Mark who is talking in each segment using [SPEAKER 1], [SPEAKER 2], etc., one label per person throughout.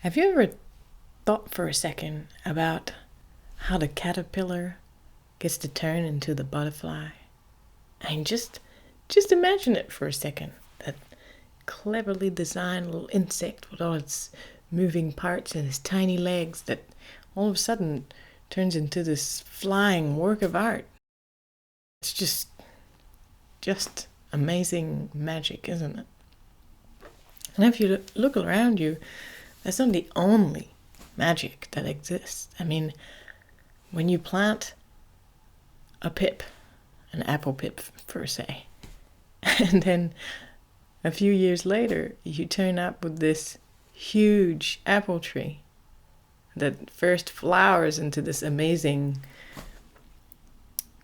[SPEAKER 1] Have you ever thought for a second about how the caterpillar gets to turn into the butterfly? And just imagine it for a second. That cleverly designed little insect with all its moving parts and its tiny legs that all of a sudden turns into this flying work of art. It's just amazing magic, isn't it? And if you look around you, that's not the only magic that exists. I mean, when you plant a pip, an apple pip per se, and then a few years later you turn up with this huge apple tree that first flowers into this amazing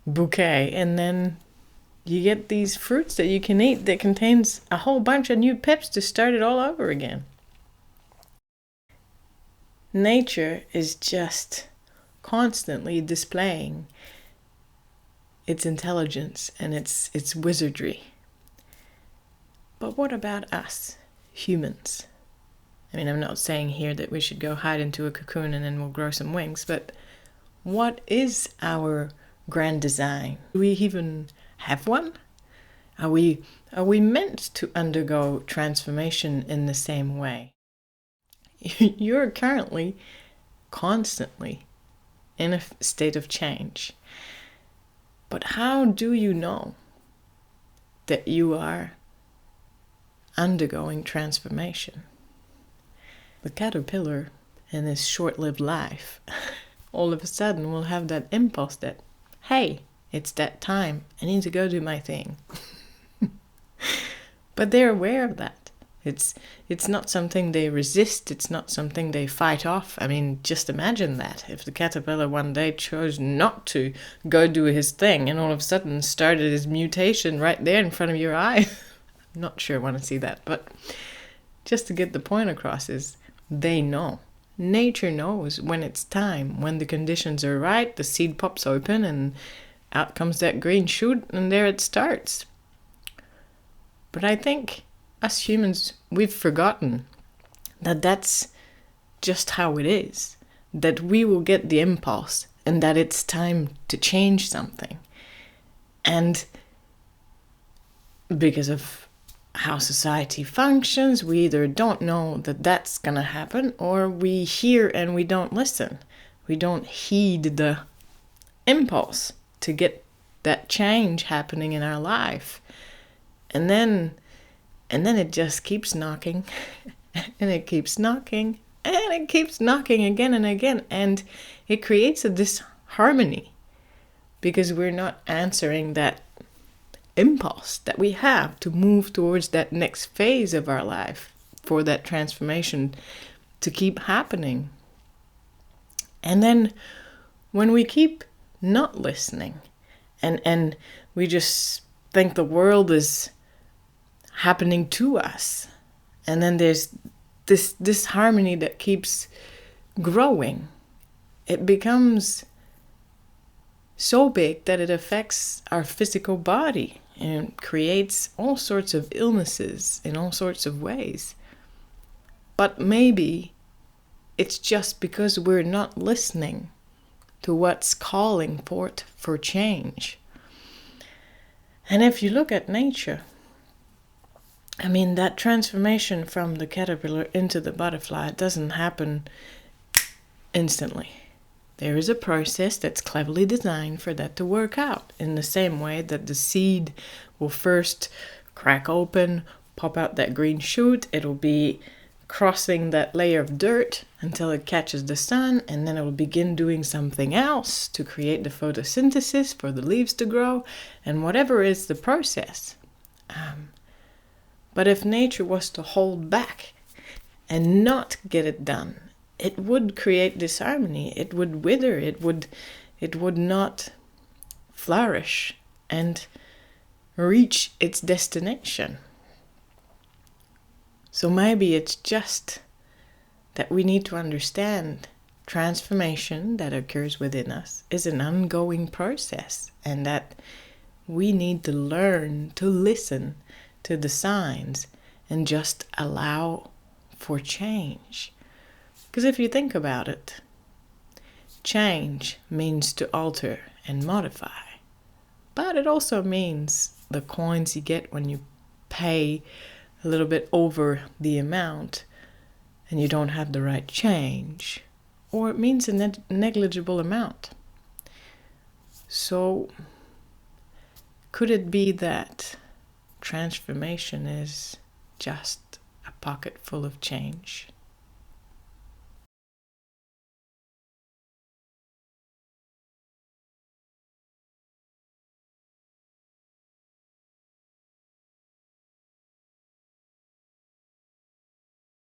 [SPEAKER 1] bouquet, and then you get these fruits that you can eat that contains a whole bunch of new pips to start it all over again. Nature is just constantly displaying its intelligence and its wizardry. But what about us, humans? I mean, I'm not saying here that we should go hide into a cocoon and then we'll grow some wings, but what is our grand design? Do we even have one? Are we meant to undergo transformation in the same way? You're currently, constantly in a state of change. But how do you know that you are undergoing transformation? The caterpillar in this short-lived life all of a sudden will have that impulse that, hey, it's that time. I need to go do my thing. But they're aware of that. It's not something they resist. It's not something they fight off. I mean, just imagine that. If the caterpillar one day chose not to go do his thing and all of a sudden started his mutation right there in front of your eye. I'm not sure I want to see that. But just to get the point across is they know. Nature knows when it's time, when the conditions are right, the seed pops open and out comes that green shoot and there it starts. But I think us humans, we've forgotten that that's just how it is. That we will get the impulse and that it's time to change something. And because of how society functions, we either don't know that that's going to happen, or we hear and we don't listen. We don't heed the impulse to get that change happening in our life. And then it just keeps knocking, and it keeps knocking, and it keeps knocking again and again. And it creates a disharmony because we're not answering that impulse that we have to move towards that next phase of our life for that transformation to keep happening. And then when we keep not listening and we just think the world is happening to us, and then there's this harmony that keeps growing, it becomes so big that it affects our physical body and creates all sorts of illnesses in all sorts of ways. But maybe it's just because we're not listening to what's calling forth for change. And if you look at nature, I mean, that transformation from the caterpillar into the butterfly doesn't happen instantly. There is a process that's cleverly designed for that to work out, in the same way that the seed will first crack open, pop out that green shoot. It'll be crossing that layer of dirt until it catches the sun, and then it will begin doing something else to create the photosynthesis for the leaves to grow, and whatever is the process. But if nature was to hold back and not get it done, it would create disharmony. It would wither. It would not flourish and reach its destination. So maybe it's just that we need to understand transformation that occurs within us is an ongoing process, and that we need to learn to listen to the signs and just allow for change. Because if you think about it, change means to alter and modify. But it also means the coins you get when you pay a little bit over the amount and you don't have the right change. Or it means a negligible amount. So, could it be that transformation is just a pocket full of change?